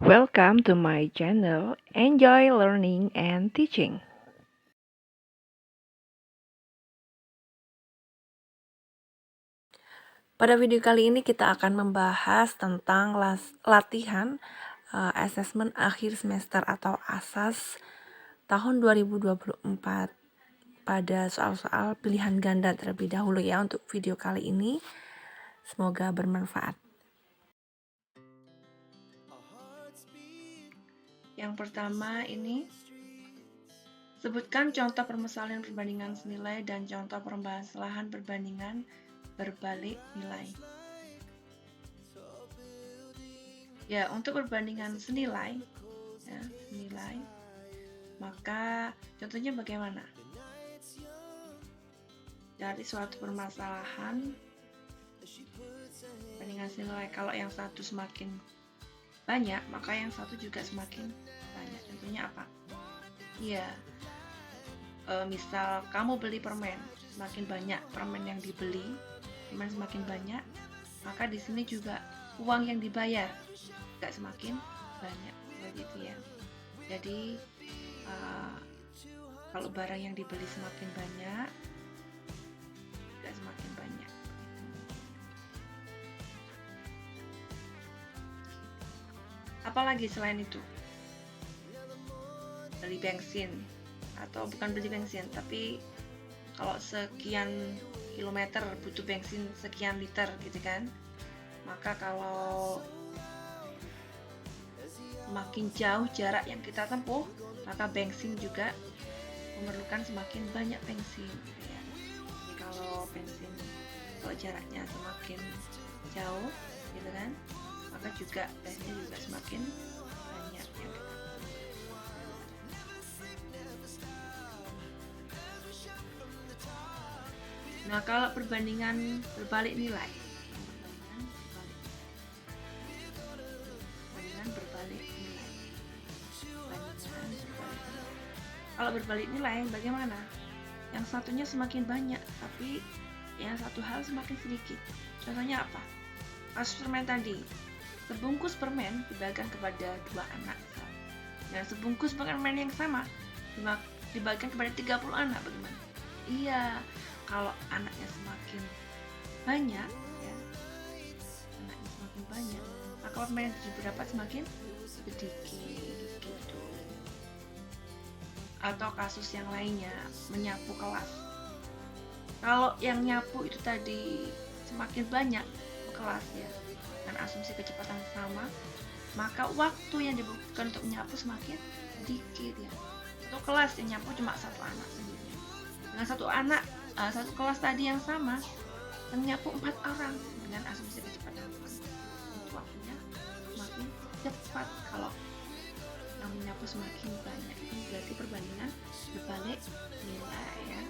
Welcome to my channel. Enjoy learning and teaching. Pada video kali ini kita akan membahas tentang latihan asesmen akhir semester atau ASAS tahun 2024 pada soal-soal pilihan ganda terlebih dahulu ya untuk video kali ini. Semoga bermanfaat. Yang pertama ini, sebutkan contoh permasalahan perbandingan senilai dan contoh permasalahan perbandingan berbalik nilai. Ya, untuk perbandingan senilai, maka contohnya bagaimana? Dari suatu permasalahan perbandingan senilai, kalau yang satu semakin banyak, maka yang satu juga semakin banyak. Contohnya apa? Ya, misal kamu beli permen, semakin banyak permen yang dibeli, permen semakin banyak, maka di sini juga uang yang dibayar juga semakin banyak, begitu ya. Jadi kalau barang yang dibeli semakin banyak, juga semakin banyak. Apalagi selain itu? Beli bensin, atau bukan beli bensin, tapi kalau sekian kilometer butuh bensin sekian liter gitu kan, maka kalau semakin jauh jarak yang kita tempuh, maka bensin juga memerlukan semakin banyak bensin gitu ya. Jadi kalau jaraknya semakin jauh gitu kan, maka juga bensin juga semakin banyak yang kita. Nah, kalau perbandingan berbalik nilai, kalau berbalik nilai bagaimana? Yang satunya semakin banyak, tapi yang satu hal semakin sedikit. Contohnya apa? Kasus permen tadi, sebungkus permen dibagikan kepada 2 anak. Dan sebungkus permen yang sama dibagikan kepada 30 anak, bagaimana? Iya, kalau anaknya semakin banyak, ya, anaknya semakin banyak, maka permen yang didapat semakin sedikit gitu. Atau kasus yang lainnya, menyapu kelas. Kalau yang nyapu itu tadi semakin banyak kelas ya, dengan asumsi kecepatan sama, maka waktu yang dibutuhkan untuk menyapu semakin sedikit ya. Satu kelas yang nyapu cuma 1 anak sendiri. Dengan satu kelas tadi yang sama, yang nyapu 4 orang dengan asumsi kecepatan sama. Itu waktunya semakin cepat kalau yang menyapu semakin banyak. Itu berarti perbandingan berbalik nilai ya.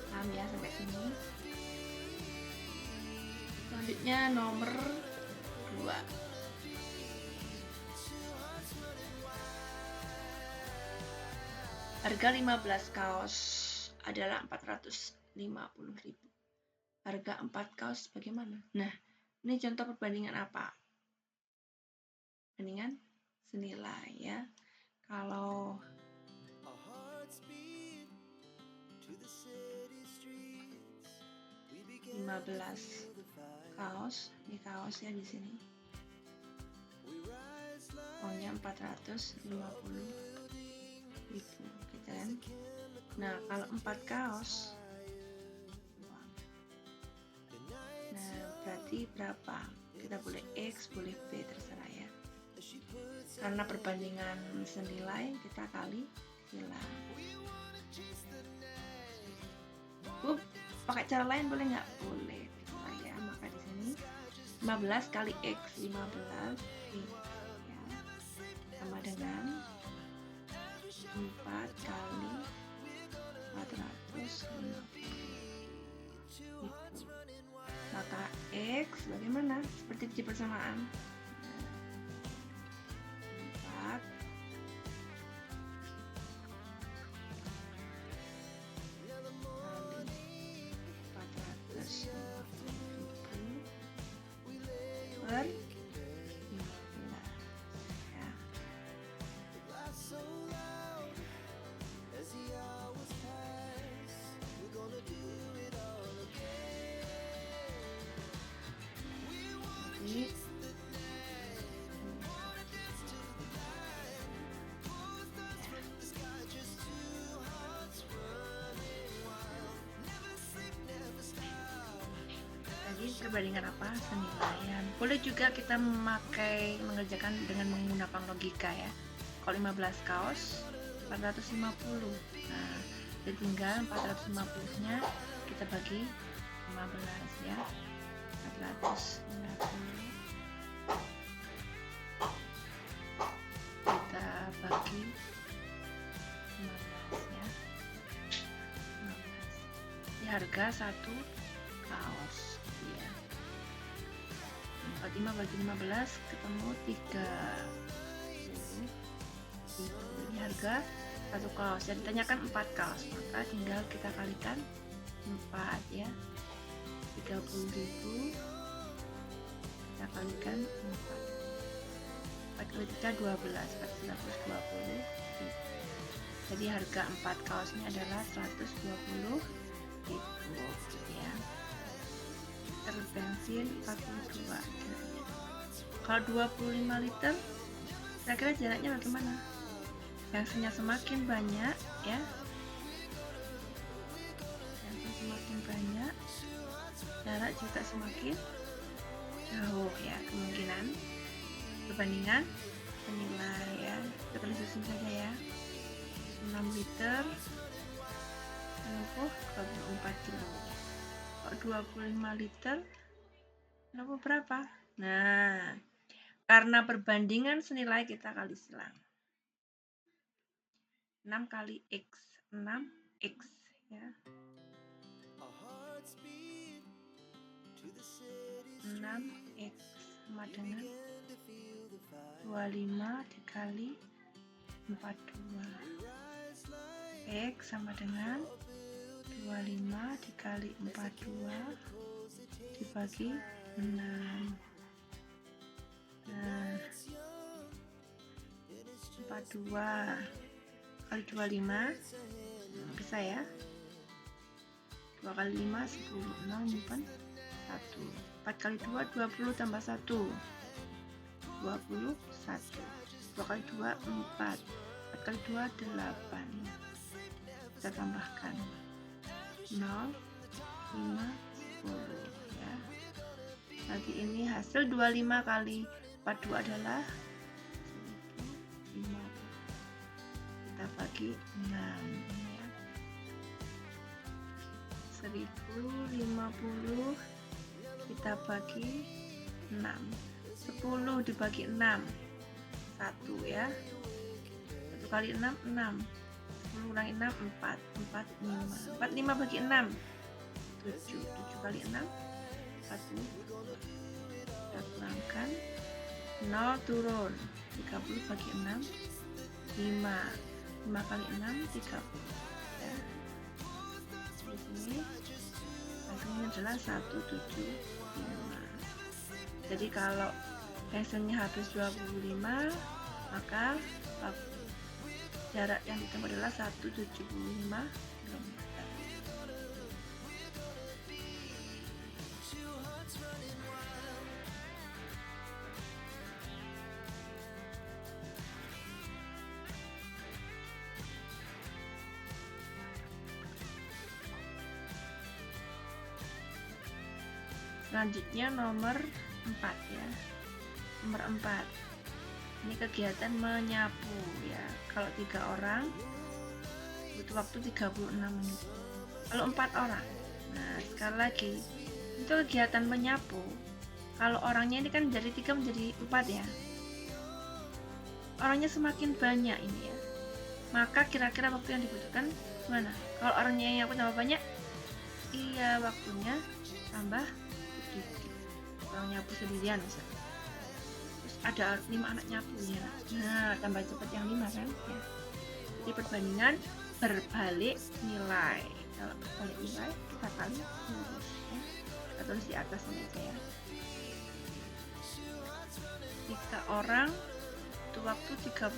Paham ya sampai sini? Selanjutnya nomor 2. Harga 15 kaos adalah 450.000. Harga 4 kaos bagaimana? Nah, ini contoh perbandingan apa? Perbandingan senilai ya. Kalau 15 kaos, ini kaosnya di sini. Uangnya 450.000 gitu kan. Nah, kalau 4 kaos, nah berarti berapa? Kita boleh X, boleh B, terserah ya. Karena perbandingan senilai, kita kali nilai. Pakai cara lain boleh nggak? Boleh. Ya, maka di sini 15 kali X, 15 X ya, sama dengan 4 kali 450. Maka X bagaimana? Seperti biji persamaan. 4 kali 450 per 15 ya. perbandingan apa? Senilaian. Boleh juga kita mengerjakan dengan menggunakan logika ya. Kalau 15 kaos 450. Nah, jadi tinggal 450-nya kita bagi 15 ya. 450 kita bagi 15 ya. 15. Di harga satu kaos ya. 45 bagi 15 ketemu 30. Ini harga satu kaos. Jadi ditanyakan 4 kaos, maka tinggal kita kalikan 4 ya. 30.000 kita kalikan 4. 4 kali 3 12, 420. Jadi harga 4 kaosnya adalah 120.000 ya. Liter bensin 42. Kalau 25 liter kira-kira jaraknya bagaimana? Bensinnya semakin banyak ya. Bensin semakin banyak, jarak juga semakin jauh ya. Kemungkinan perbandingan senilai ya. Kita tulis saja ya. 6 liter menempuh 24 kilo. Kalau 25 liter menempuh berapa? Nah, karena perbandingan senilai kita kali silang. 6 kali X, 6X ya. 6X sama dengan 25 dikali 42. X sama dengan 25 dikali 42 dibagi 6. Nah, 42 kali 25 bisa ya. 2 kali 5 10, 0 nyimpan 1. 4 kali 2 20 tambah 1 21. 2 kali 2 4. 4 kali 2 8. Kita tambahkan 0 5 10 ya. Nanti ini hasil 25 kali 42 adalah 1050. Kita bagi 6 ya. 1050 kita bagi 6. 10 dibagi 6 1 ya. 1 kali 6 6. 10 kurangi 6 4. 4 5. 4 5 bagi 6 7. 7 kali 6 1. Kita kurangkan 0 turun. 30 bagi 6 5. 5 kali 6 30 ya. Di sini hasilnya adalah 175. Jadi kalau bensinnya habis 25, maka jarak yang ditempuh adalah 175 km. Selanjutnya nomor 4 ya. Nomor 4. Ini kegiatan menyapu ya. Kalau 3 orang butuh waktu 36 menit. Kalau 4 orang. Nah, sekali lagi, itu kegiatan menyapu. Kalau orangnya ini kan dari 3 menjadi 4 ya. Orangnya semakin banyak ini ya. Maka kira-kira waktu yang dibutuhkan mana? Kalau orangnya yang nyapu tambah banyak, iya waktunya tambah sedikit. Orang nyapu sendirian misalnya. Terus ada 5 anak nyapunya. Nah, tambah cepat yang 5 kan ya. Jadi perbandingan berbalik nilai. Kalau berbalik nilai kita kali lurus ya. Kita tulis di atas ini aja ya. 3 orang butuh waktu 36.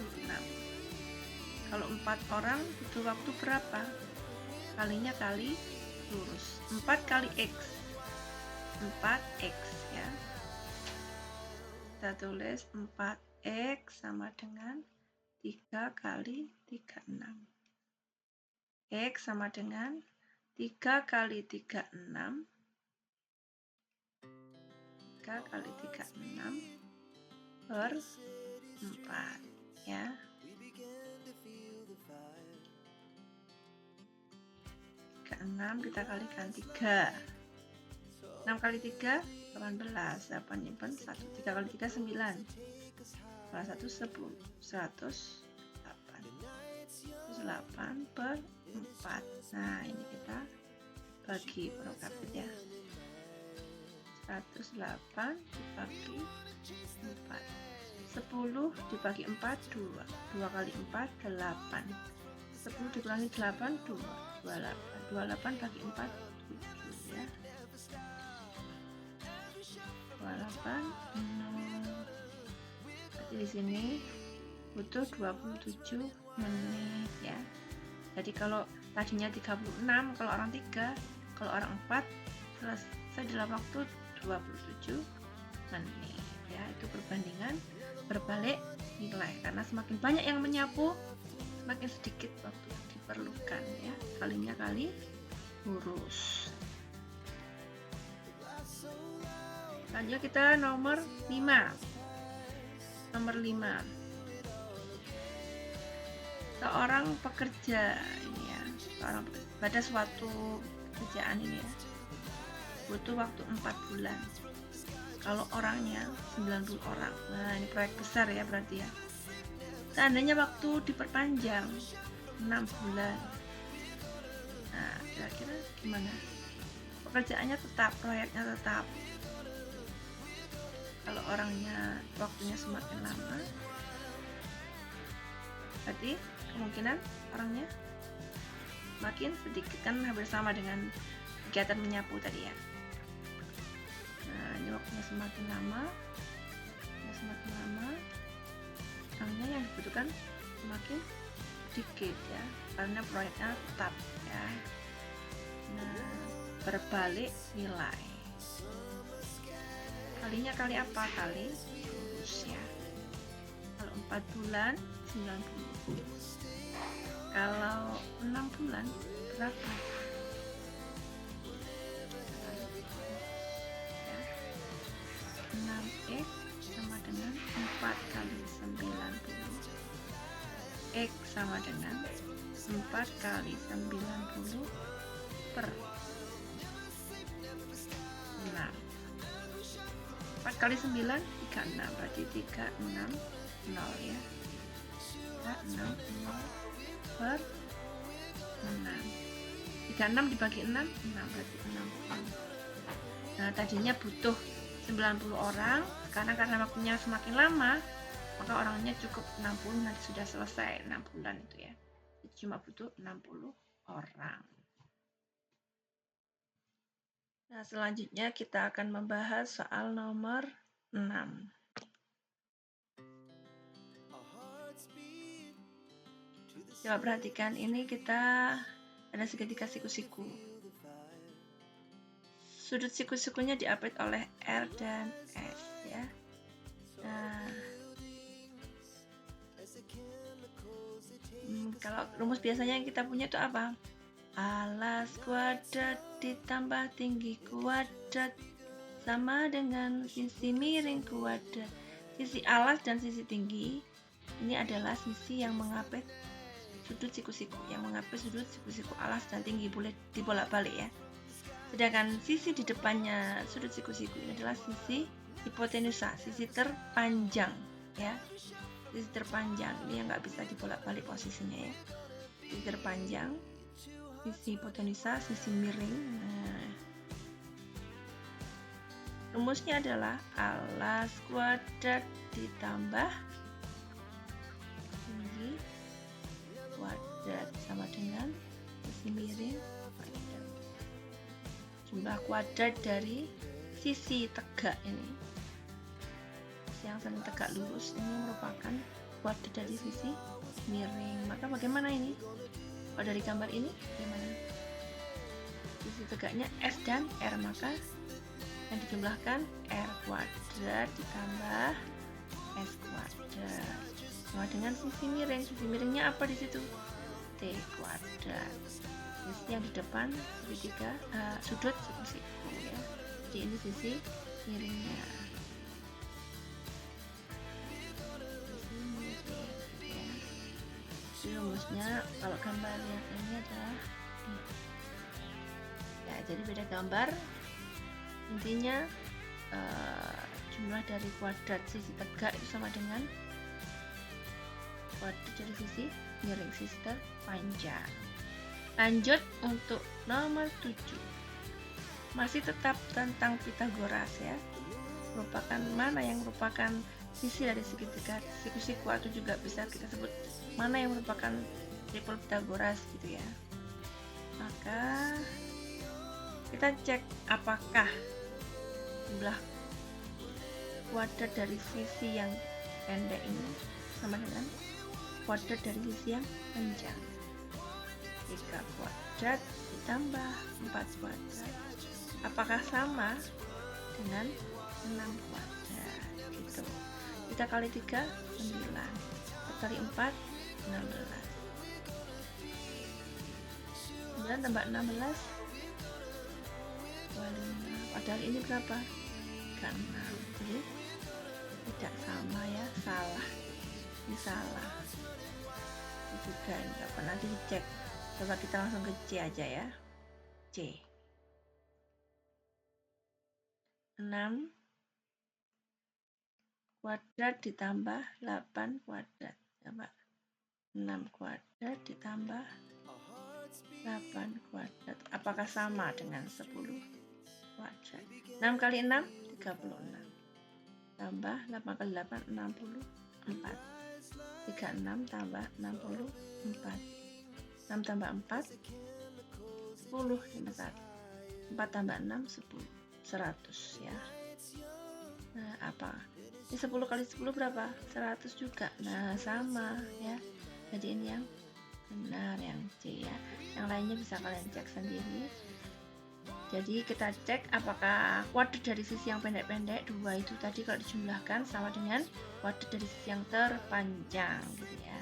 Kalau 4 orang butuh waktu berapa? Kalinya kali lurus. 4 kali X. 4X ya. Kita tulis 4X sama dengan 3 kali 36. X sama dengan 3 kali 36 3 kali 3 6 per 4 ya. 6 kita kalikan 3. 6 kali 3 18. 8 nyimpen 1. 3 kali 3 9. Salah 1 10. 108. 108 per 4. Nah, ini kita bagi prokapit ya. 108 dibagi 4. 10 dibagi 4 2. 2 kali 4 8. 10 dikurangi 8 2. 28. 28 bagi 4 7 ya. 28 0. Berarti di sini butuh 27 menit ya. Jadi kalau tadinya 36, kalau orang 3, kalau orang 4 selesai dalam waktu 27 menit ya. Itu perbandingan berbalik nilai, karena semakin banyak yang menyapu semakin sedikit waktu diperlukan ya. Kalinya kali huruf. Lanjut kita nomor 5. Nomor 5. Seorang pekerja ini ya, pada suatu pekerjaan ini ya, butuh waktu 4 bulan. Kalau orangnya 90 orang. Nah, ini proyek besar ya berarti ya. Seandainya waktu diperpanjang 6 bulan. Nah, kira-kira gimana? Pekerjaannya tetap, proyeknya tetap. Kalau orangnya waktunya semakin lama, berarti kemungkinan orangnya makin sedikit, kan hampir sama dengan kegiatan menyapu tadi ya. Nah, ini waktunya semakin lama, orangnya yang dibutuhkan semakin sedikit ya, karena proyeknya tetap ya. Nah, berbalik nilai. Kalinya kali apa? Kali lurus ya. Kalau 4 bulan 90. Kalau 6 bulan berapa? Ya. 6x sama dengan 4 kali 90. X sama dengan 4 kali 90 per 6. 4 kali 9 36, berarti 360 ya. 360 per 6. 36 dibagi 6 berarti 60. Nah, tadinya butuh 90 orang, sekarang karena waktunya semakin lama, maka orangnya cukup 60, nanti sudah selesai 6 bulan itu ya. Jadi cuma butuh 60 orang. Nah, selanjutnya kita akan membahas soal nomor 6. Coba perhatikan, ini kita ada segitiga siku-siku. Sudut siku-sikunya diapit oleh R dan S ya. Nah, kalau rumus biasanya yang kita punya itu apa? Alas kuadrat ditambah tinggi kuadrat sama dengan sisi miring kuadrat. Sisi alas dan sisi tinggi ini adalah sisi yang mengapit sudut siku-siku, yang mengapit sudut siku-siku alas dan tinggi, boleh dibolak-balik ya. Sedangkan sisi di depannya sudut siku-siku ini adalah sisi hipotenusa, sisi terpanjang ya. Sisi terpanjang ini yang nggak bisa dibolak-balik posisinya ya. Sisi terpanjang, sisi hipotenusa, sisi miring. Nah, rumusnya adalah alas kuadrat ditambah tinggi kuadrat sama dengan sisi miring kuadrat. Jumlah kuadrat dari sisi tegak ini, yang saling tegak lurus ini merupakan kuadrat dari sisi miring. Maka bagaimana ini? Kalau dari gambar ini bagaimana? Sisi tegaknya S dan R, maka yang dijumlahkan R kuadrat ditambah S kuadrat sama dengan sisi miring. Sisi miringnya apa di situ? T kuadrat. Sisi yang di depan segitiga sudut siku-siku ya. Jadi ini sisi miringnya. Rumusnya kalau gambar yang ini adalah ini. Ya, jadi beda gambar. Intinya jumlah dari kuadrat sisi tegak itu sama dengan kuadrat dari sisi miring, sisi terpanjang. Lanjut untuk nomor 7. Masih tetap tentang Pitagoras ya. Mana yang merupakan sisi dari segitiga siku-siku, atau juga bisa kita sebut mana yang merupakan triple Pitagoras gitu ya. Maka kita cek apakah jumlah kuadrat dari sisi yang pendek ini sama dengan kuadrat dari sisi yang panjang. 3 kuadrat ditambah 4 kuadrat, apakah sama dengan 6 kuadrat gitu. Kita kali 3 9, kali 4 16, 9 tambah 16 25, padahal ini berapa? 36. Jadi tidak sama ya, salah. Ini salah. Itu juga enggak pernah dicek. Coba kita langsung ke C aja ya. C. 6 kuadrat ditambah 8 kuadrat. Coba 6 kuadrat ditambah 8 kuadrat. Apakah sama dengan 10 kuadrat? 6 kali 6 36. Tambah 8 kali 8 64. 36 tambah 64. 6 tambah 4 10. 4 tambah 6 10. 100 ya. Nah, apa? Ini 10 kali 10 berapa? 100 juga. Nah, sama ya. Jadi ini yang benar, yang C ya. Yang lainnya bisa kalian cek sendiri. Jadi kita cek apakah kuadrat dari sisi yang pendek-pendek 2 itu tadi kalau dijumlahkan sama dengan kuadrat dari sisi yang terpanjang gitu ya.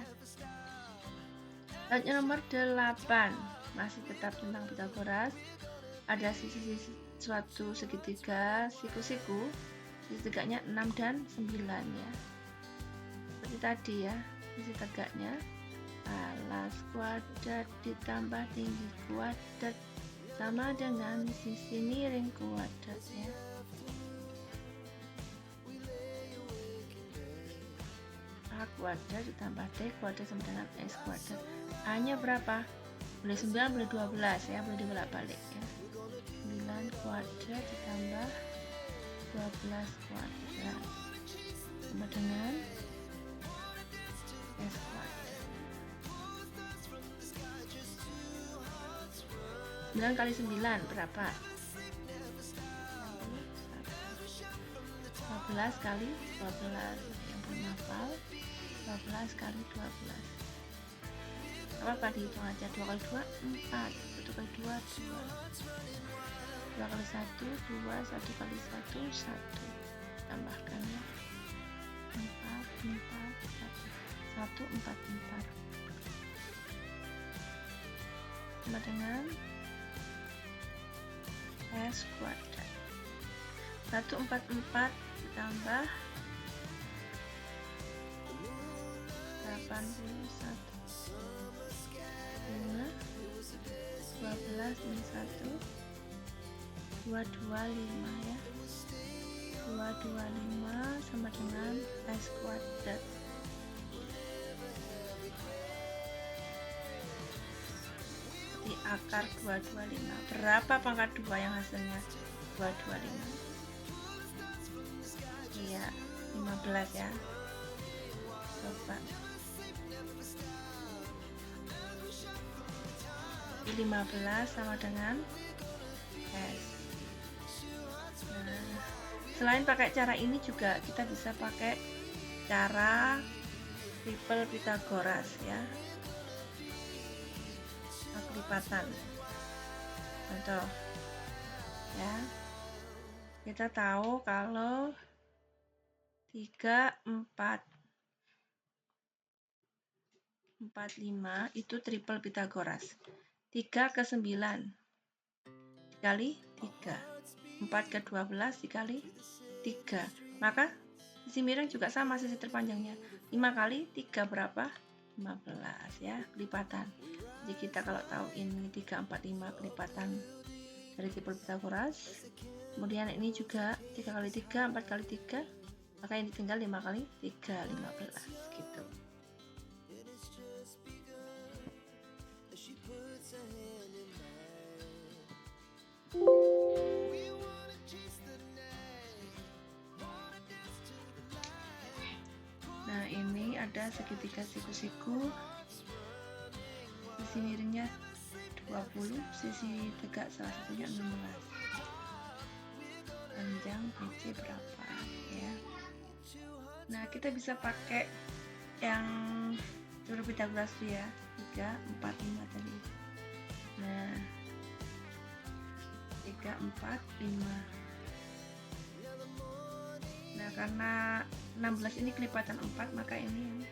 Lanjut nomor 8, masih tetap tentang Pitagoras. Ada sisi-sisi suatu segitiga siku-siku, sisi tegaknya 6 dan 9 ya. Seperti tadi ya, sisi tegaknya alas kuadrat ditambah tinggi kuadrat sama dengan sisi miring kuadrat ya. A kuadrat ditambah D kuadrat sama dengan S kuadrat. A-nya berapa? Boleh 9, boleh 12 ya, boleh dibolak-balik ya. 9 kuadrat ditambah 12 kuadrat sama dengan S kuadrat. 9 kali 9 berapa? 12 kali 12, yang belum hafal. 12 kali 12 apa dihitung aja. 2 kali 2 4, 1 kali 2 2, 2 kali 1 2, 1 kali 1 1, tambahkan ya 4 4 1 4 4 sama dengan S kuadrat. 144 ditambah 81 5 12 min 1 225 ya. 225 sama dengan S kuadrat. Di akar 225 berapa pangkat 2 yang hasilnya 225? Iya 15 ya. Coba 15 sama dengan S. Nah, selain pakai cara ini juga kita bisa pakai cara triple Pitagoras ya, kelipatan. Contoh ya, kita tahu kalau 3 4 4 5 itu triple Pitagoras. 3 ke 9 kali 3, 4 4 ke 12 dikali 3, maka sisi miring juga sama sisi terpanjangnya. 5 kali 3 berapa? 15 ya, kelipatan. Jadi kita kalau tahu ini 3, 4, 5 kelipatan dari tipe Pythagoras. Kemudian ini juga 3 kali 3, 4 kali 3, maka ini tinggal 5 kali 3, 15 gitu. Nah, ini ada segitiga siku-siku. Sisi miringnya 20, sisi tegak salah satunya 16. Panjang BC berapa ya? Nah, kita bisa pakai yang teori Pythagoras ya, 3, 4, 5 tadi. Nah, 3, 4, 5. Nah, karena 16 ini kelipatan 4, maka ini yang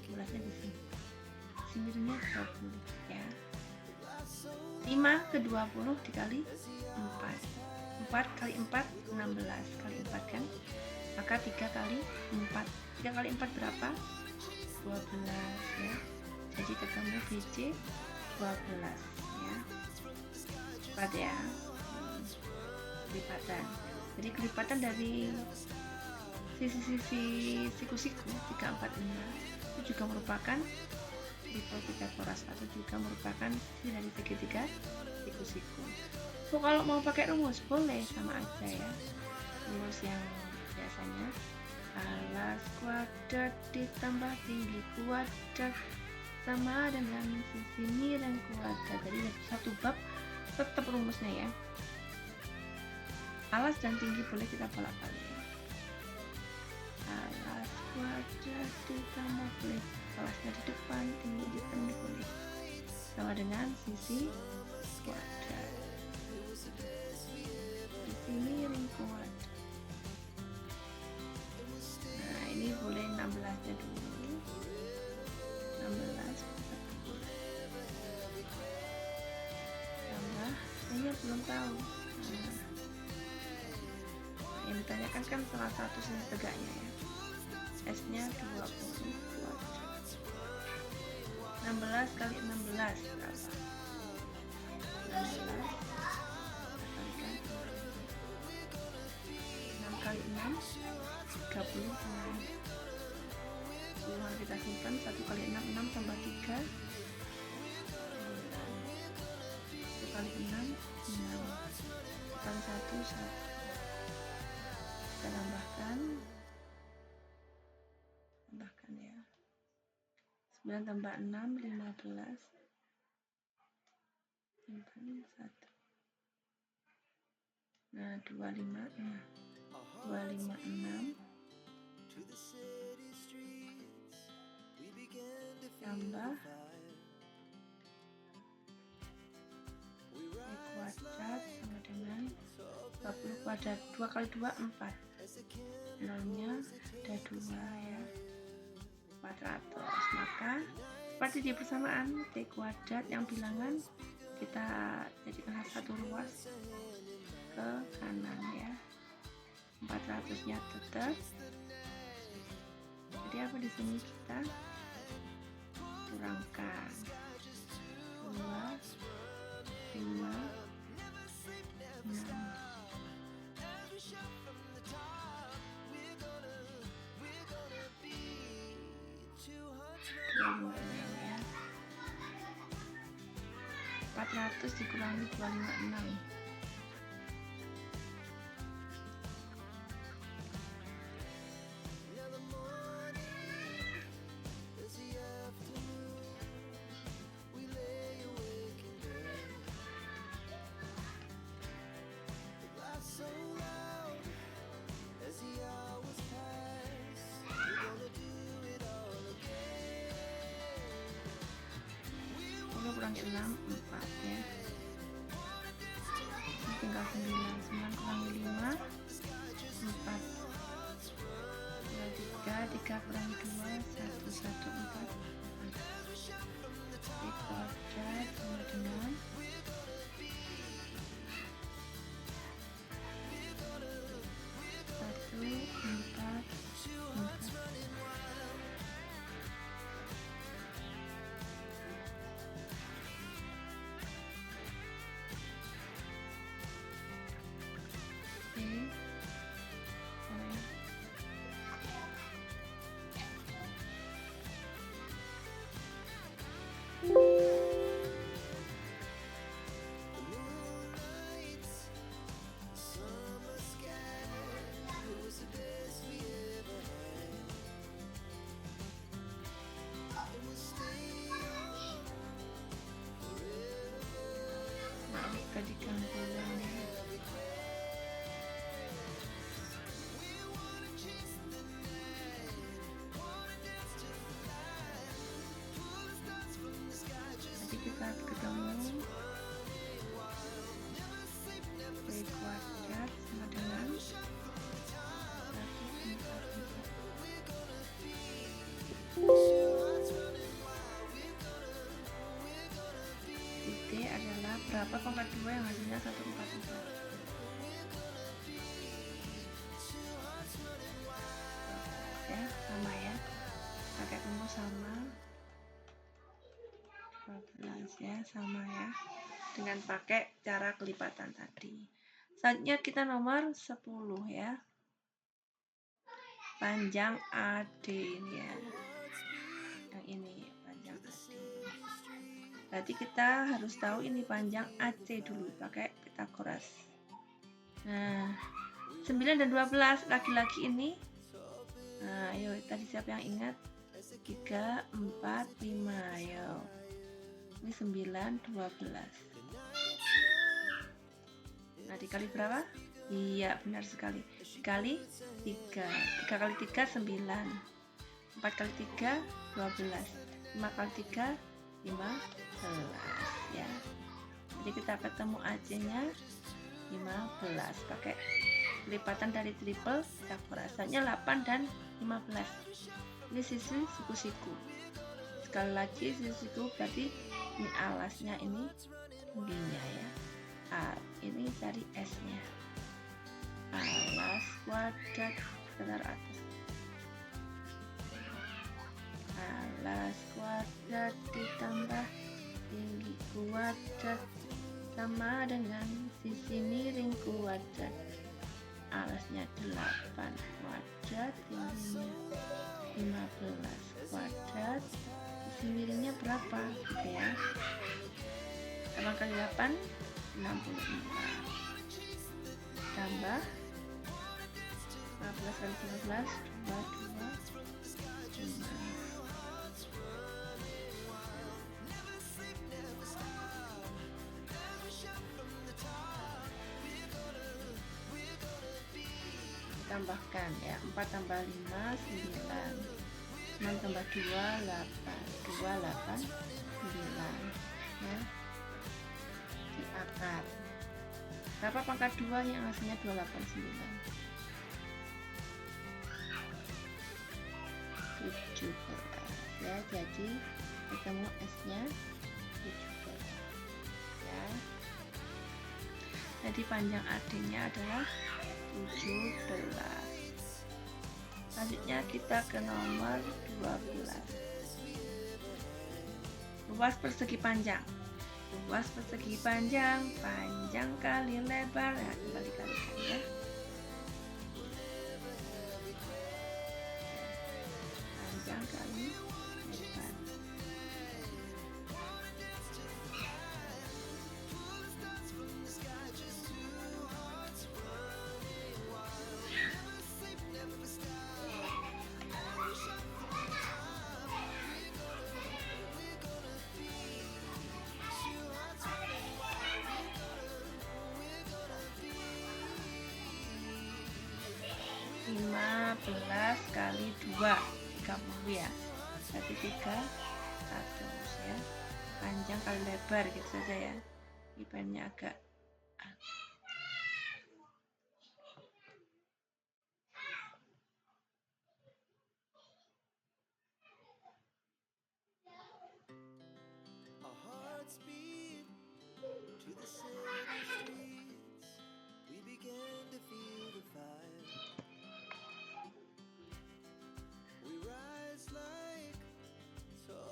16-nya di sini. Similarnya 20 ya. 5 ke 20 dikali 4. 4 kali 4 16 kali 4 kan? Maka 3 kali 4. 3 kali 4 berapa? 12 ya. Jadi ketemu BC 12 ya. Cepat ya. Kelipatan. Jadi kelipatan dari sisi-sisi siku-siku 3, 4, 5 itu juga merupakan triple Pythagoras atau juga merupakan sisi dari segitiga siku-siku. So, kalau mau pakai rumus boleh sama aja ya. Rumus yang biasanya alas kuadrat ditambah tinggi kuadrat sama dengan sisi miring kuadrat. Jadi satu bab tetap rumusnya ya. Alas dan tinggi boleh kita bolak-balik. Alas kuadrat ditambah boleh alasnya di depan, tinggi di tengah boleh. Sama dengan sisi kuadrat. Sisi miring kuadrat. Nah, ini boleh 16-nya dulu. 16 tambah, saya belum tahu. Yang ditanyakan kan salah satu sisi tegaknya ya. S-nya 20 kuadrat. 16 kali 16 berapa? 16 kalikan 6 kali 6 36. Ulang kita simpan. 1 kali 6 6 tambah 3 1 kali 6 6 kali 1 1. Kita tambahkan ya, 9 tambah 6 15 simpan 1. Nah, 256 tambah kuadrat sama dengan 40 kuadrat. 2 kali 2 4, nolnya ada 2 ya, 400. Maka seperti di persamaan T kuadrat yang bilangan kita jadikan satu ruas ke kanan ya. 400-nya tetap. Jadi apa di sini kita kurangkan 2 5 6. Ya. 400 dikurangi 256. Kurangi 6 4 ya. Ini tinggal 9 kurangi 5 4 tinggal 3 kurangi 2 1 1 4 T kuadrat sama dengan jadikan bulan ya. Nanti kita ketemu B kuadrat sama dengan 1,4. D adalah berapa pangkat 2 yang hasilnya 1,4. Ya, sama ya, pakai rumus sama 12 ya, sama ya, dengan pakai cara kelipatan tadi. Selanjutnya kita nomor 10 ya, panjang AD ini ya, yang ini panjang AD. Berarti kita harus tahu ini panjang AC dulu pakai Pitagoras. Nah, 9 dan 12 laki-laki ini. Nah, ayo tadi siapa yang ingat? 3, 4, 5. Ayo. Ini 9, 12. Nah, dikali berapa? Iya, benar sekali. Dikali 3. 3 kali 3 9. 4 kali 3 12. 5 kali 3 15 ya. Jadi kita ketemu AC-nya 15 pakai lipatan dari triple Pitagoras. Hasilnya 8 dan 15. Ini sisi siku-siku. Sekali lagi sisi-siku berarti ini alasnya, ini tingginya ya. Ini cari S-nya. Alas kuadrat sekitar atas. Alas kuadrat ditambah tinggi kuadrat sama dengan sisi miring kuadrat. Alasnya 8 kuadrat, tingginya 15 kuadrat, sisi miringnya berapa gitu ya. 8 kali 8 64 tambah 15 kali 15 22 5. Tambahkan ya, 4 tambah 5 9, 6 tambah 2 8, 2 8 9 ya, di akar. Berapa pangkat 2 yang hasilnya 289? 17 ya, jadi ketemu S-nya 17 ya. Jadi panjang AD-nya adalah 17. Selanjutnya kita ke nomor 12. Luas persegi panjang. Luas persegi panjang, panjang kali lebar. Nah, kembali kalikan ya. Panjang kali lebar. belas kali 2 30 ya, berarti 300 ya. Panjang kali lebar gitu saja ya, ini pennya agak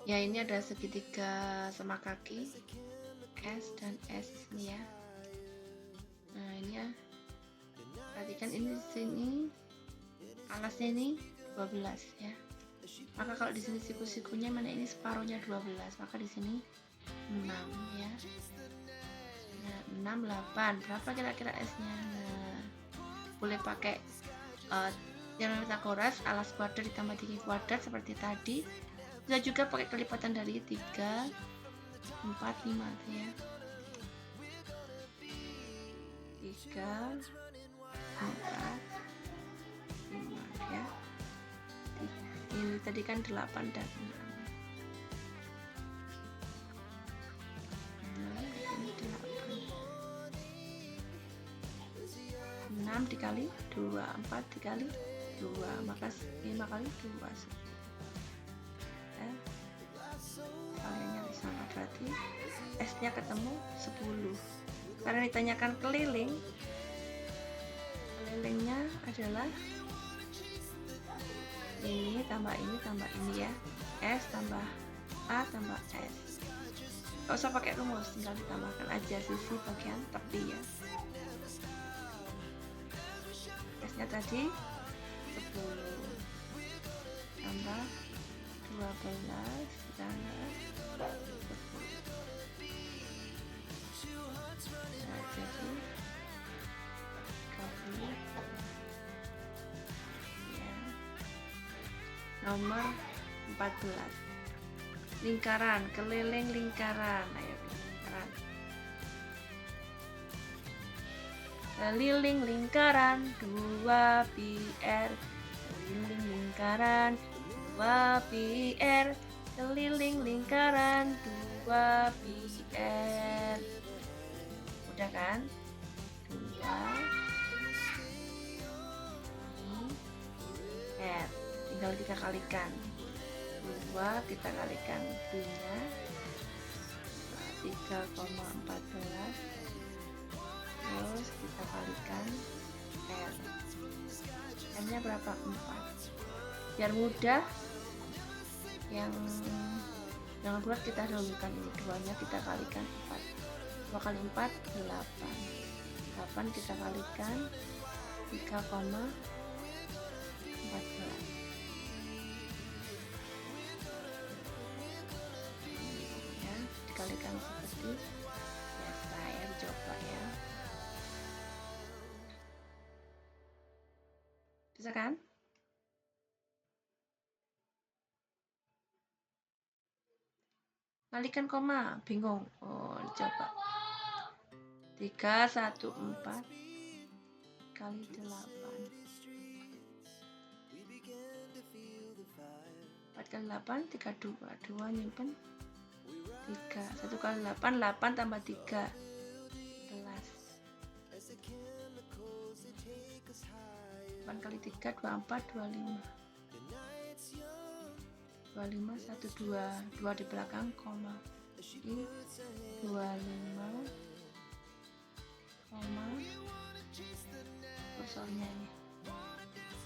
ya. Ini ada segitiga sama kaki S dan S ini ya. Nah ini ya, perhatikan ini di sini alasnya ini 12 ya. Maka kalau di sini siku-sikunya mana, ini separuhnya 12, maka di sini 6 ya. Nah 6 8 berapa kira-kira S-nya? Nah boleh pakai yang Pitagoras, alas kuadrat ditambah tinggi kuadrat seperti tadi. Bisa juga pakai kelipatan dari 3 4 5 ya. 3, 4, 5 ya. Ini tadi kan 8 dan 6. 6 dikali 2, 4 dikali 2, maka 5 kali 2 10. Kaliannya sama, berarti S nya ketemu 10. Karena ditanyakan keliling, kelilingnya adalah ini tambah ini ya, S tambah A tambah S. Gak usah pakai rumus, tinggal ditambahkan aja sisi bagian tepi ya. S nya tadi 10 tambah 12 ditambah 10. Nah, jadi 30 ya. Nomor 14, lingkaran, keliling lingkaran. Ayo lingkaran, keliling lingkaran 2 pi r, keliling lingkaran 2 pi r, keliling lingkaran 2 pi r. Udah kan? 2 pi r, tinggal kita kalikan. 2 kita kalikan pi nya 3,14, terus kita kalikan R. R nya berapa? 4. Biar mudah, yang berat kita dahulukan ini. 2 nya kita kalikan 4. 2 kali 4 8. 8 kita kalikan 3,14 ya, dikalikan seperti biasa ya, dicoba ya. Bisa kan? Kalikan koma, bingung. Oh, coba. 314 kali 8. 4 kali 8 32. 2 nyimpen 3. 1 kali 8 8 tambah 3 11. 8 kali 3 24 25. 25 1 2 2 di belakang koma. Jadi 25 koma kursornya ini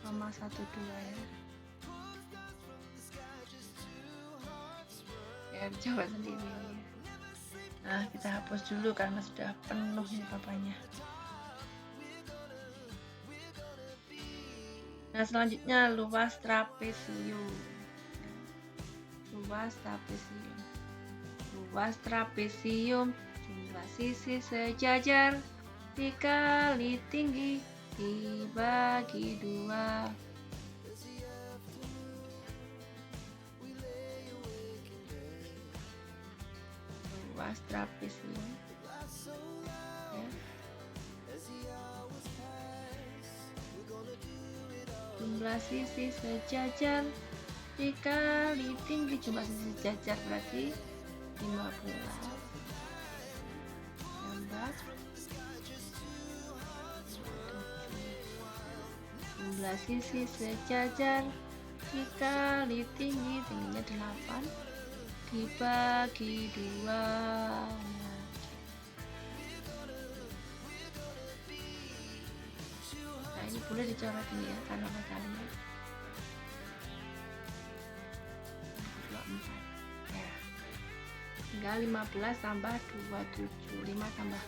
koma 1 2 ya, coba sendiri ya. Nah, kita hapus dulu karena sudah penuh nih papanya. Nah, selanjutnya luas trapesium. Luas trapesium jumlah sisi sejajar dikali tinggi dibagi 2. Luas trapesium ya. Jumlah sisi sejajar dikali tinggi jumlah sisi sejajar berarti 15 tambah 7. Jumlah sisi sejajar dikali tingginya 8 dibagi 2. Nah, ini boleh dicoret ini ya, karena kalinya 24 ya. Tinggal 15 tambah 27. 5 tambah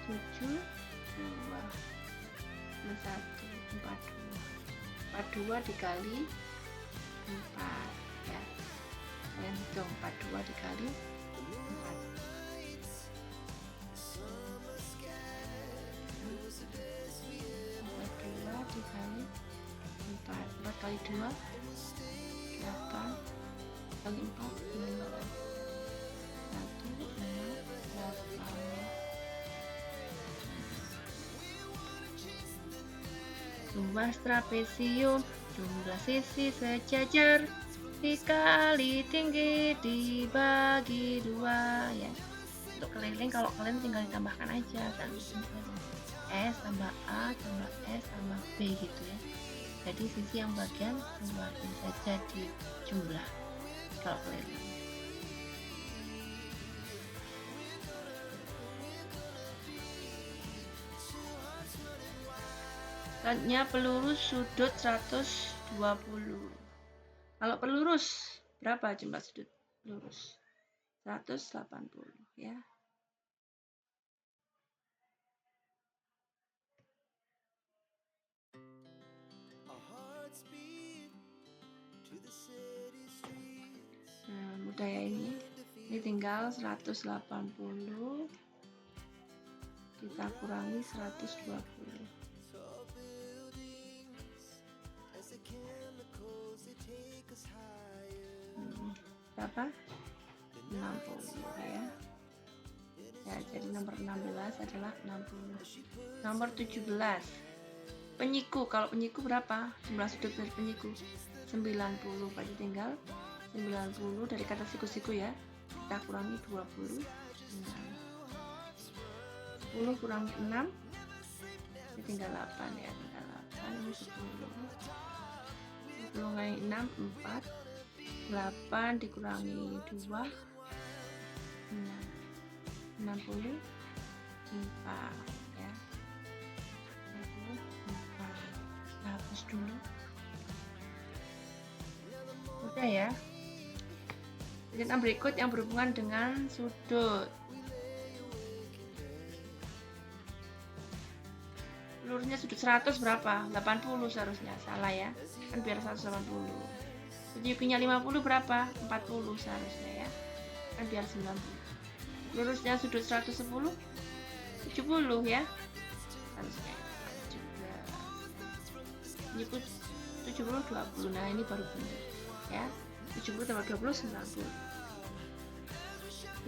7 2 plus 1 42 dikali 4 ya. Kalian hitung 42 dikali 4. 42 dikali 4. 4 kali 2 8 kali 4 15. 1 5 8. luas trapesium, jumlah sisi sejajar, dikali tinggi dibagi 2 ya. Untuk keliling, kalau kalian tinggal ditambahkan aja kan, S tambah A tambah S tambah B gitu ya. Jadi sisi yang bagian keluarin saja di jumlah kalau keliling. Selanjutnya pelurus sudut 120. Kalau pelurus berapa jumlah sudut pelurus? 180 ya. Nah, mudah ya ini. Ini tinggal 180 kita kurangi 120. Berapa? 60 ya. Ya, jadi nomor 16 adalah 60. Nomor 17. Penyiku. Kalau penyiku berapa? Jumlah sudut dari penyiku 90. Berarti tinggal 90 dari kata siku-siku ya. Kita kurangi 20. 10 kurangi 6. Ini tinggal 8 ya. Tinggal 8. Ini 10. 10 kali 6 4. 8 dikurangi 2 64 ya. 64. Kita hapus dulu. Udah ya. Kegiatan berikut yang berhubungan dengan sudut. Pelurusnya sudut 100 berapa? 80 seharusnya. Salah ya. Kan biar 180. Sudutnya 50 berapa? 40 seharusnya ya. Kan biar 90. Lurusnya sudut 110 70 ya. Harusnya juga. Ini 70 20. Nah, ini baru benar ya. 70 tambah 20 90.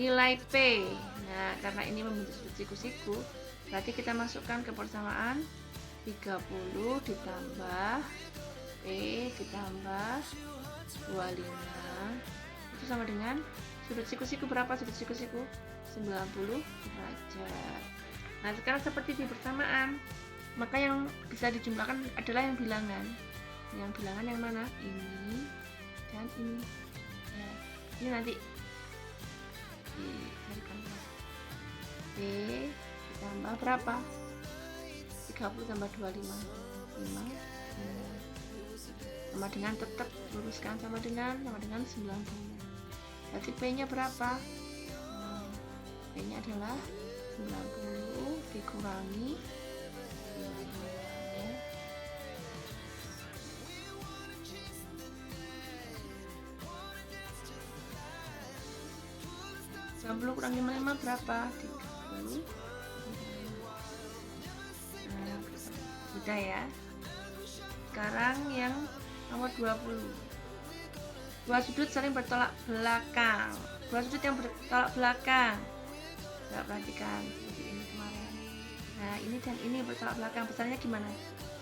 Nilai P. Nah, karena ini membentuk sudut siku-siku, berarti kita masukkan ke persamaan 30 ditambah P ditambah 25 itu sama dengan sudut siku-siku berapa? Sudut siku-siku 90 derajat. Nah, sekarang seperti di persamaan, maka yang bisa dijumlahkan adalah yang bilangan. Yang bilangan yang mana? Ini dan ini ya. Ini nanti dicarikan P ditambah berapa? 30 tambah 25 5 sama dengan, tetap luruskan sama dengan 90. Berarti P nya berapa? P nya adalah 90 dikurangi 90 kurangi 5 berapa? 30. Nah, udah ya. Sekarang yang nomor 20. Dua sudut saling bertolak belakang. Dua sudut yang bertolak belakang. Coba perhatikan seperti ini kemarin. Nah, ini dan ini bertolak belakang. Besarnya gimana?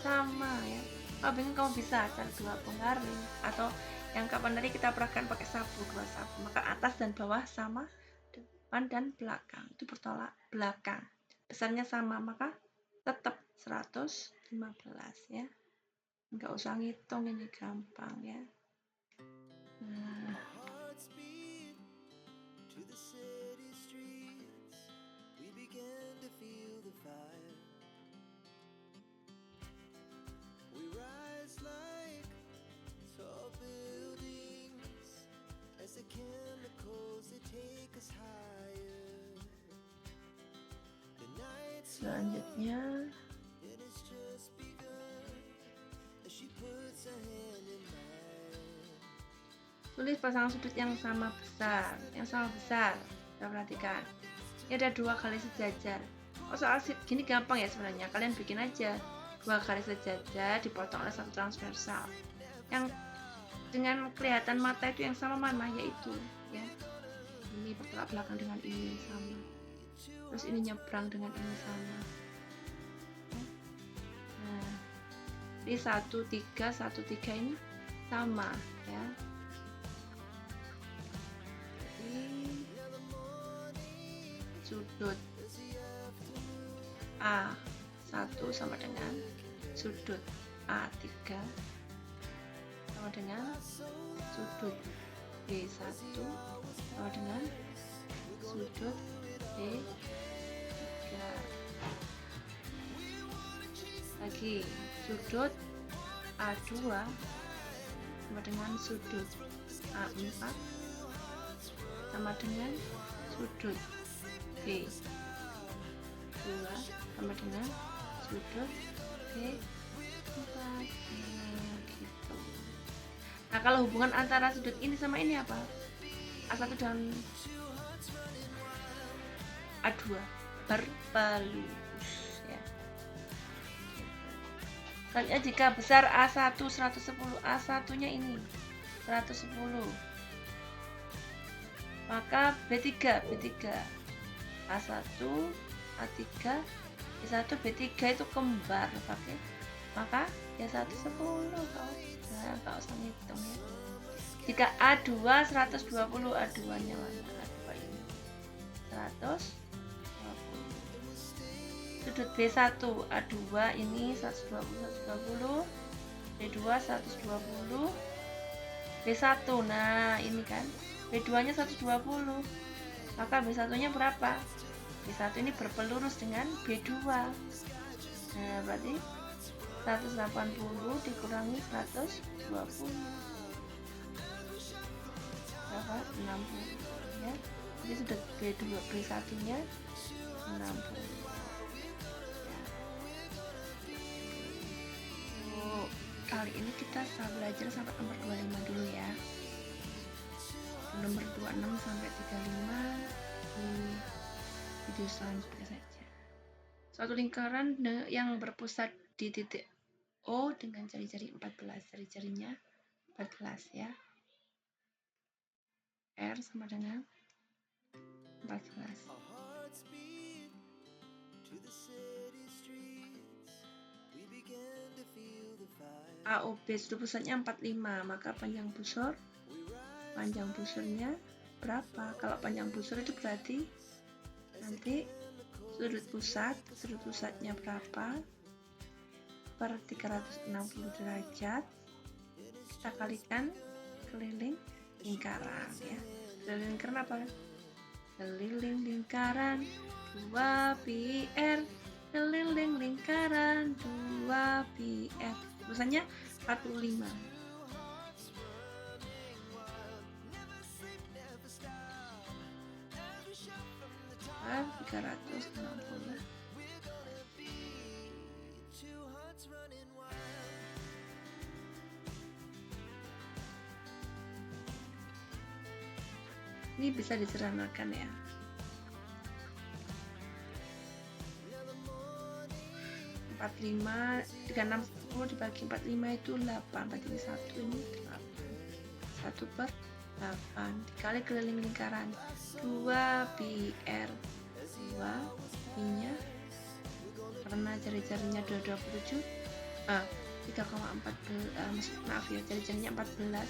Sama ya. Kalau bingung kamu bisa cari dua penggaris, atau yang kapan tadi kita perhatikan pakai sapu, dua sapu. Maka atas dan bawah sama, depan dan belakang itu bertolak belakang. Besarnya sama, maka tetap 115 ya. Enggak usah ngitung, ini gampang ya. Nah. Selanjutnya tulis pasangan sudut yang sama besar. Kita perhatikan. Ini ada dua garis sejajar. Oh, soal gini gampang ya sebenarnya. Kalian bikin aja dua garis sejajar dipotong oleh satu transversal. Yang dengan kelihatan mata itu yang sama mana? Yaitu ya. Ini bertolak belakang dengan ini sama. Terus ini nyebrang dengan ini sama. Nah, Jadi 1 3 ini sama ya. Jadi sudut A1 sama dengan sudut A3 sama dengan sudut B1 sama dengan sudut B3. Lagi sudut A2 sama dengan sudut A4 sama dengan sudut B2 sama dengan sudut B4. Gitu. Nah, kalau hubungan antara sudut ini sama ini apa? A1 dan A2 berpelurus ya. Selanjutnya jika besar A1 110, A1 nya ini 110, maka B3 A1 A3 B1 B3 itu kembar pakai, maka ya 110 kalau usah ngitung ya. Jika A2 120, A2 nya mana? A2 ini 120. Sudut B1 A2 ini 120 B2 120 B1. Nah, ini kan B2 nya 120, maka B1 nya berapa? B1 ini berpelurus dengan B2. Nah, berarti 180 dikurangi 120 berapa? 60 ya. Jadi sudut B2 B1 nya 60. Kali ini kita belajar sampai nomor 25 dulu ya. Nomor 26 sampai 35 di video selanjutnya saja. Suatu lingkaran yang berpusat di titik O dengan jari-jari 14, jari-jarinya 14 ya. R sama dengan 14. AOB sudut pusatnya 45, maka panjang busurnya berapa? Kalau panjang busur itu berarti nanti sudut pusatnya berapa per 360 derajat kita kalikan keliling lingkaran ya. Keliling lingkaran apa? Keliling lingkaran 2πr, keliling lingkaran 2πr. Tulisannya 45. Per 360. Ini bisa disederhanakan ya. 45 360 dibagi 45 itu 8, berarti ini 1 ini 8. 1 per 8 dikali keliling lingkaran 2πr, 2 pi-nya karena jari-jarinya 227 3,14 maaf ya, jari-jarinya 14,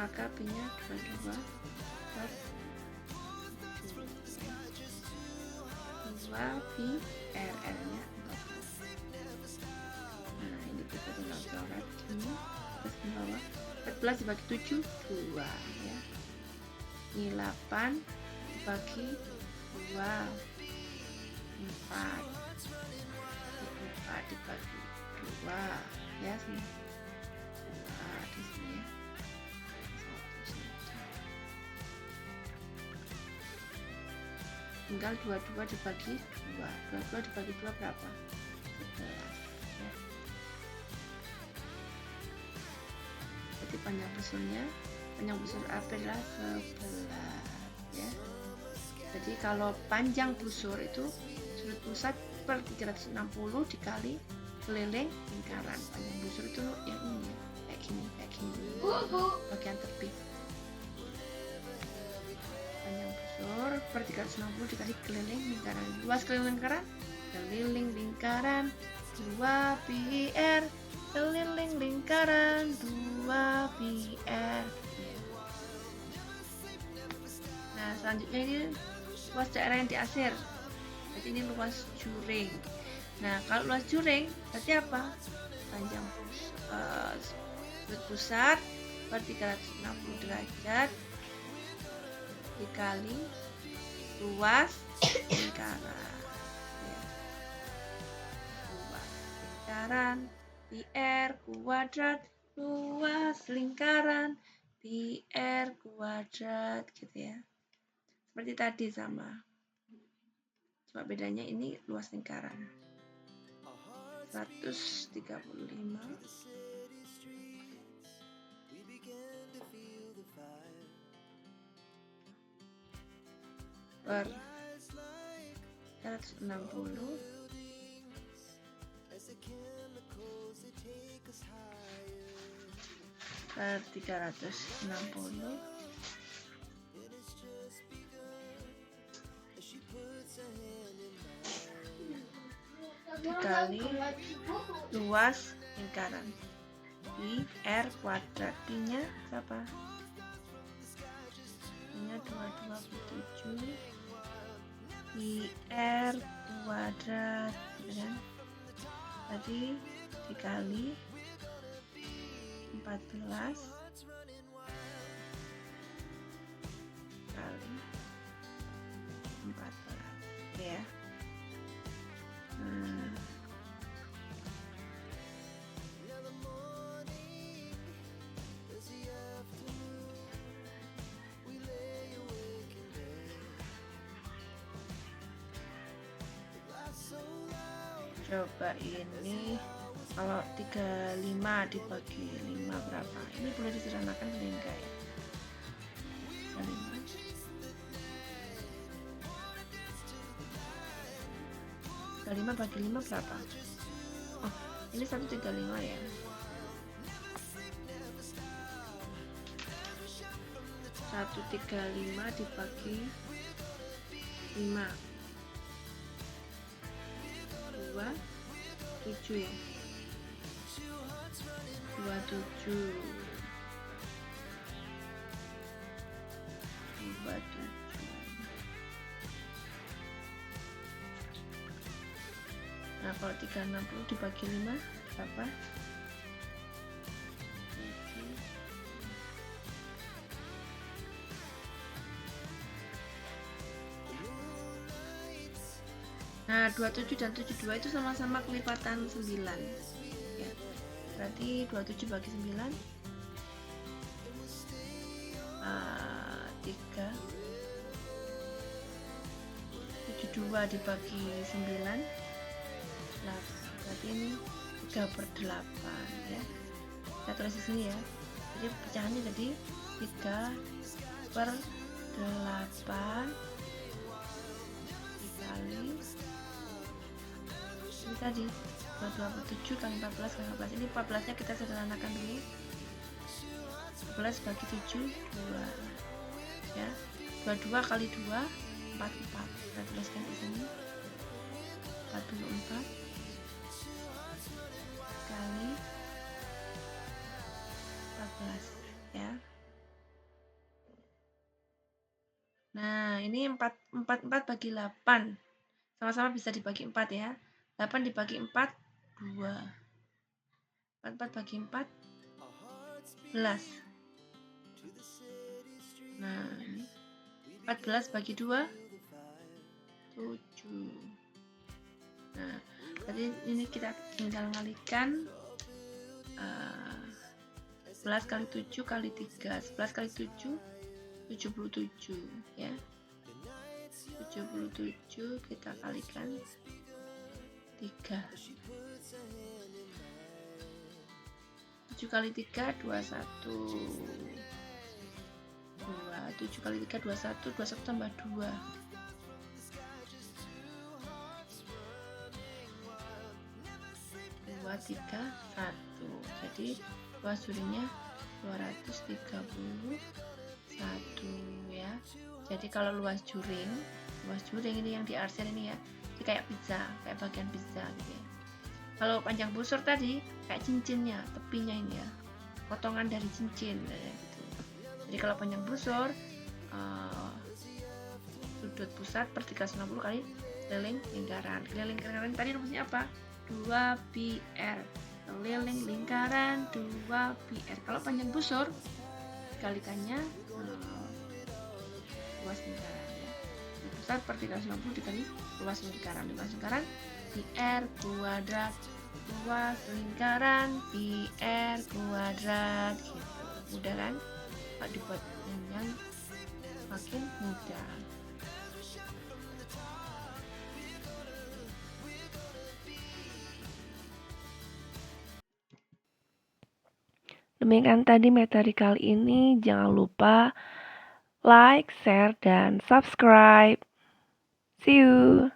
maka pi-nya 22 per 2 pi r, r-nya 14. Nah, ini kita tinggal coret ini terus ke bawah. 14 dibagi 7 2 ya. Ini 8 dibagi 2 4 dibagi 2 ya sini. Di sini ya. Tinggal 22 dibagi 2. 22 dibagi 2 berapa? 11 ya. Jadi panjang busur AP adalah 11 ya. Jadi kalau panjang busur itu sudut pusat per 360 dikali keliling lingkaran. Panjang busur itu yang ini ya, kayak gini bagian tepi. Panjang busur per 360 dikali keliling lingkaran. Luas keliling lingkaran 2πr keliling lingkaran 2 pi r. Nah, selanjutnya ini luas daerah yang diasir. Jadi ini luas juring. Nah, kalau luas juring berarti apa? Panjang sudut pusat per 360 derajat dikali luas lingkaran. Ya. Luas lingkaran pi r kuadrat, luas lingkaran pi r kuadrat, gitu ya. Seperti tadi sama. Cuma bedanya ini luas lingkaran 135 per 160 per 360 dikali luas lingkaran pi r kuadrat. Pi-nya berapa? Pi-nya 227 pi r kuadrat, gitu kan? Tadi dikali 14 kali 14, ya. Coba ini kalau 35 dibagi 5 berapa? Ini boleh disederhanakan ini enggak ya? 35 bagi 5 berapa? Oh, ini 135 ya. 135 dibagi 5 27 ya. 27 Nah, kalau 360 dibagi 5 berapa? Nah, 27 dan 72 itu sama-sama kelipatan 9 ya. Berarti 27 bagi 9 3 72 dibagi 9 8. Berarti ini 3/8 ya. Kita tulis di sini ya. Jadi pecahannya jadi 3/8 dikali ini tadi 27 kali 14 kali 14. Ini 14 nya kita sederhanakan dulu. 14 bagi 7 2 ya. 22 kali 2 44. Kita tuliskan di sini 44 kali 14 ya. Nah, ini 44 bagi 8. Sama-sama bisa dibagi 4 ya. 8 dibagi 4 2. 44 bagi 4 11. Nah, ini 14 bagi 2 7. Nah, berarti ini kita tinggal ngalikan 11 kali 7 kali 3. 11 kali 7 77 ya. 77 kita kalikan 3. 7 kali 3 21 2. 7 kali 3 21. 21 tambah 2 2 3 1. Jadi luas juringnya 231 ya. Jadi kalau luas juring ini yang diarsir ini ya, ini kayak pizza, kayak bagian pizza gitu ya. Kalau panjang busur tadi kayak cincinnya, tepinya ini ya, potongan dari cincin gitu. Jadi kalau panjang busur sudut pusat per 360 kali keliling lingkaran. Keliling lingkaran tadi rumusnya apa? 2πr. Keliling lingkaran 2πr. Kalau panjang busur dikalikannya luas lingkaran ya. Sudut pusat per 360 dikali luas lingkaran. Luas lingkaran πr kuadrat. Luas lingkaran πr kuadrat gitu. Mudah kan? Kalau dibuat yang makin mudah. Demikian tadi materi kali ini. Jangan lupa like, share, dan subscribe. See you.